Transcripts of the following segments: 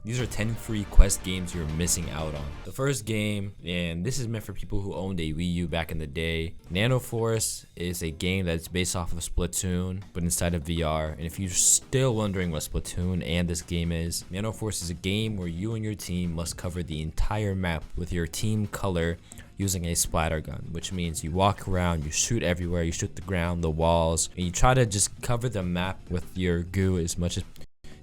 These are 10 free Quest games you're missing out on. The first game, and this is meant for people who owned a Wii U back in the day. Nano Force is a game that's based off of Splatoon, but inside of VR. And if you're still wondering what Splatoon and this game is, Nano Force is a game where you and your team must cover the entire map with your team color using a splatter gun, which means you walk around, you shoot everywhere, you shoot the ground, the walls, and you try to just cover the map with your goo as much as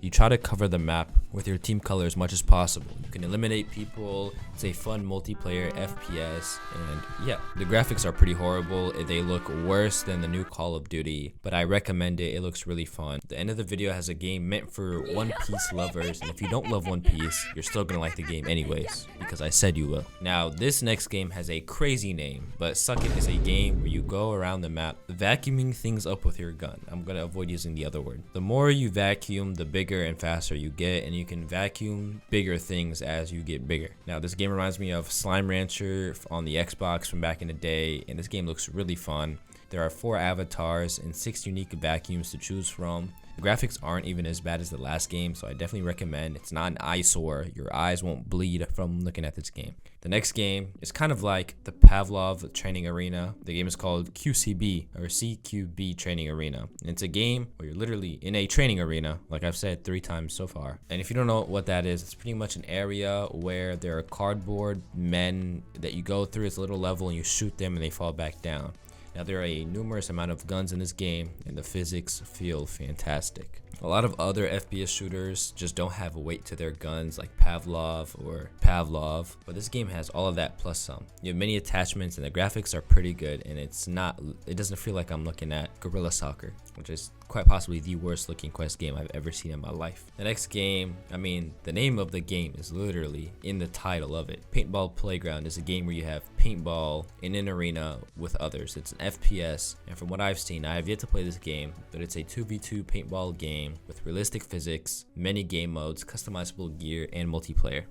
you try to cover the map with your team color as much as possible. You can eliminate people. It's a fun multiplayer FPS, and yeah, the graphics are pretty horrible. They look worse than the new Call of Duty, but I recommend it. It looks really fun. The end of the video has a game meant for One Piece lovers, and if you don't love One Piece, you're still gonna like the game anyways, because I said you will. Now, this next game has a crazy name, but Suck It is a game where you go around the map vacuuming things up with your gun. I'm gonna avoid using the other word. The more you vacuum, the bigger and faster you get, and you can vacuum bigger things as you get bigger. Now, this game reminds me of Slime Rancher on the Xbox from back in the day, and this game looks really fun. There are 4 avatars and 6 unique vacuums to choose from. The graphics aren't even as bad as the last game, so I definitely recommend. It's not an eyesore. Your eyes won't bleed from looking at this game. The next game is kind of like the Pavlov training arena. The game is called QCB or CQB training arena. And it's a game where you're literally in a training arena, like I've said 3 times so far. And if you don't know what that is, it's pretty much an area where there are cardboard men that you go through. It's a little level and you shoot them and they fall back down. Now, there are a numerous amount of guns in this game, and the physics feel fantastic. A lot of other FPS shooters just don't have a weight to their guns like Pavlov, but this game has all of that plus some. You have many attachments, and the graphics are pretty good, and it doesn't feel like I'm looking at Gorilla Soccer, which is quite possibly the worst looking Quest game I've ever seen in my life. The next game, the name of the game is literally in the title of it. Paintball Playground is a game where you have paintball in an arena with others. It's an FPS, and from what I've seen, I have yet to play this game, but it's a 2v2 paintball game with realistic physics, many game modes, customizable gear, and multiplayer.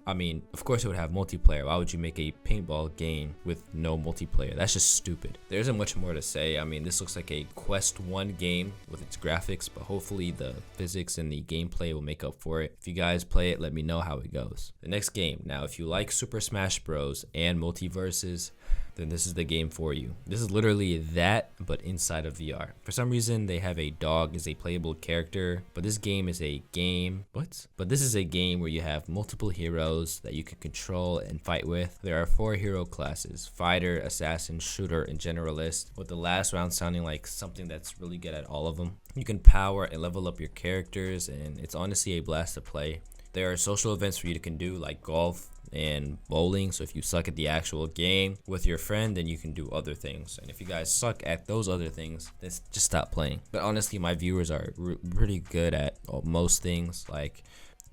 Of course it would have multiplayer. Why would you make a paintball game with no multiplayer? That's just stupid. There isn't much more to say. This looks like a Quest 1 game with its graphics, but hopefully the physics and the gameplay will make up for it. If you guys play it, let me know how it goes. The next game. Now, if you like Super Smash Bros. And multiverses, then this is the game for you. This is literally that, but inside of VR. For some reason, they have a dog as a playable character, but this game is a game. But this is a game where you have multiple heroes that you can control and fight with. There are 4 hero classes: fighter, assassin, shooter, and generalist, with the last round sounding like something that's really good at all of them. You can power and level up your characters, and it's honestly a blast to play. There are social events for you can do like golf and bowling, so if you suck at the actual game with your friend, then you can do other things, and if you guys suck at those other things, then just stop playing. But honestly, my viewers are pretty good at most things. Like,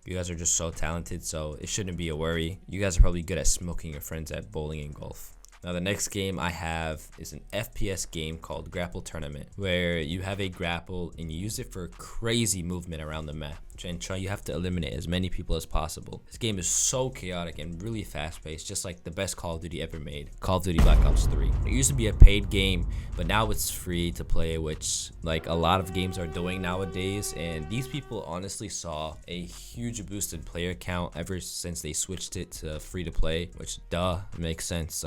you guys are just so talented, so it shouldn't be a worry. You guys are probably good at smoking your friends at bowling and golf. Now, the next game I have is an FPS game called Grapple Tournament, where you have a grapple and you use it for crazy movement around the map. And you have to eliminate as many people as possible. This game is so chaotic and really fast-paced, just like the best Call of Duty ever made, Call of Duty Black Ops 3. It used to be a paid game, but now it's free to play, which like a lot of games are doing nowadays. And these people honestly saw a huge boost in player count ever since they switched it to free to play, which makes sense.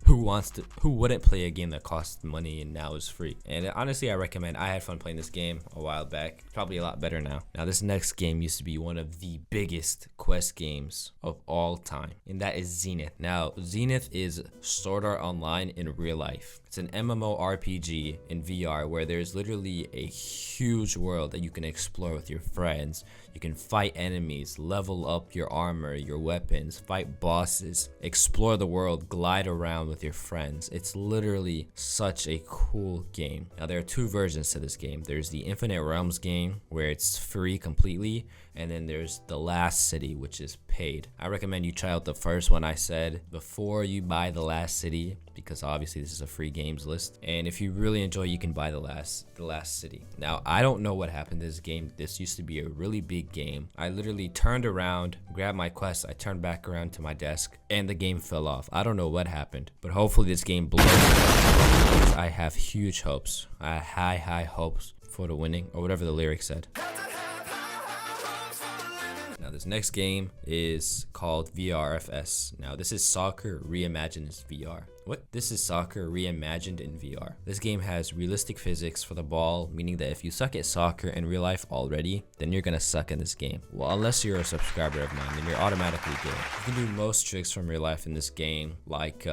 Who wouldn't play a game that costs money and now is free? And honestly, I recommend. I had fun playing this game a while back. Probably a lot better now. Now, this next game used to be one of the biggest Quest games of all time, and that is Zenith. Now, Zenith is Sword Art Online in real life. It's an MMORPG in VR where there's literally a huge world that you can explore with your friends. You can fight enemies, level up your armor, your weapons, fight bosses, explore the world, glide around with your friends. It's literally such a cool game. Now, there are 2 versions to this game. There's the Infinite Realms game where it's free completely, and then there's the Last City, which is paid. I recommend you try out the first one I said before you buy the Last City, because obviously this is a free games list. And if you really enjoy, you can buy the last City. Now, I don't know what happened to this game. This used to be a really big game. I literally turned around, grabbed my Quest, I turned back around to my desk, and the game fell off. I don't know what happened, but hopefully this game blows up. I have huge hopes. I have high hopes for the winning, or whatever the lyric said. Now this next game is called VRFS. Now this is soccer reimagined as VR. What? This is soccer reimagined in VR. This game has realistic physics for the ball, meaning that if you suck at soccer in real life already, then you're gonna suck in this game. Well, unless you're a subscriber of mine, then you're automatically good. You can do most tricks from real life in this game, like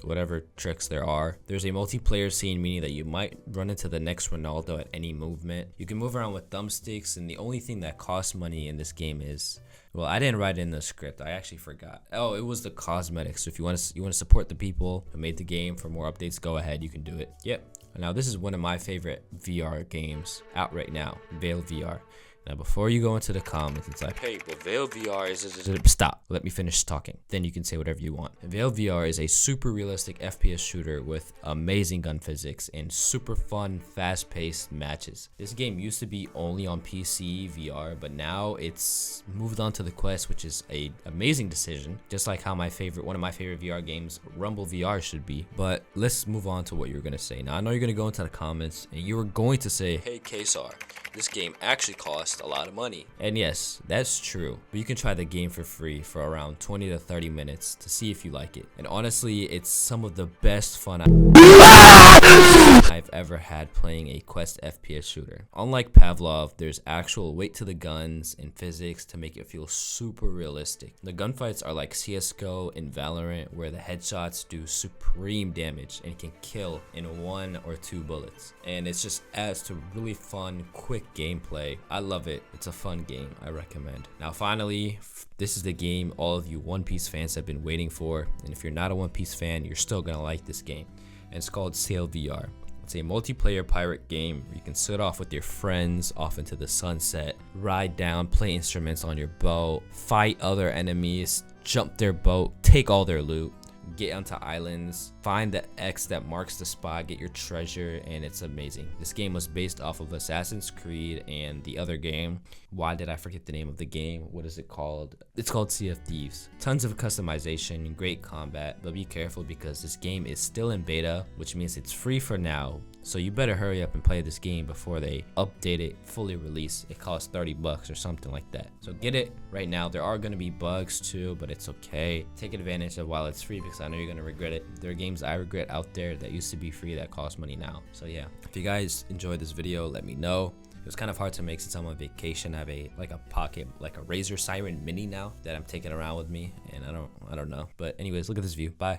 whatever tricks there are. There's a multiplayer scene, meaning that you might run into the next Ronaldo at any movement. You can move around with thumbsticks, and the only thing that costs money in this game is, well, I didn't write it in the script. I actually forgot. Oh, it was the cosmetics. So if you want to support the people who made the game for more updates, go ahead. You can do it. Yep. Now this is one of my favorite VR games out right now, Veil VR. Now before you go into the comments and type, hey, but Veil VR is... Stop. Let me finish talking. Then you can say whatever you want. Veil VR is a super realistic FPS shooter with amazing gun physics and super fun, fast-paced matches. This game used to be only on PC VR, but now it's moved on to the Quest, which is a amazing decision. Just like how one of my favorite VR games, Rumble VR, should be. But let's move on to what you're gonna say. Now I know you're gonna go into the comments and you were going to say, hey, Kesar, this game actually costs a lot of money. And yes, that's true, but you can try the game for free for around 20 to 30 minutes to see if you like it. And honestly, it's some of the best fun I've ever had playing a Quest FPS shooter. Unlike Pavlov, there's actual weight to the guns and physics to make it feel super realistic. The gunfights are like CSGO and Valorant, where the headshots do supreme damage and can kill in 1 or 2 bullets. And it just adds to really fun, quick gameplay. I love it. It's a fun game. I recommend. Now finally, this is the game all of you One Piece fans have been waiting for, and if you're not a One Piece fan, you're still gonna like this game. And it's called Sail VR. It's a multiplayer pirate game where you can sit off with your friends off into the sunset, ride down, play instruments on your boat, fight other enemies, jump their boat, take all their loot, get onto islands, find the X that marks the spot, get your treasure, and it's amazing. This game was based off of Assassin's Creed and the other game. Why did I forget the name of the game? What is it called? It's called Sea of Thieves. Tons of customization, great combat, but be careful because this game is still in beta, which means it's free for now. So you better hurry up and play this game before they update it, fully release. It costs 30 bucks or something like that. So get it right now. There are going to be bugs too, but it's okay. Take advantage of while it's free because I know you're going to regret it. There are games I regret out there that used to be free that cost money now. So yeah, if you guys enjoyed this video, let me know. It was kind of hard to make since I'm on vacation. I have a pocket, like a Razer Siren Mini now that I'm taking around with me, and I don't know. But anyways, look at this view. Bye.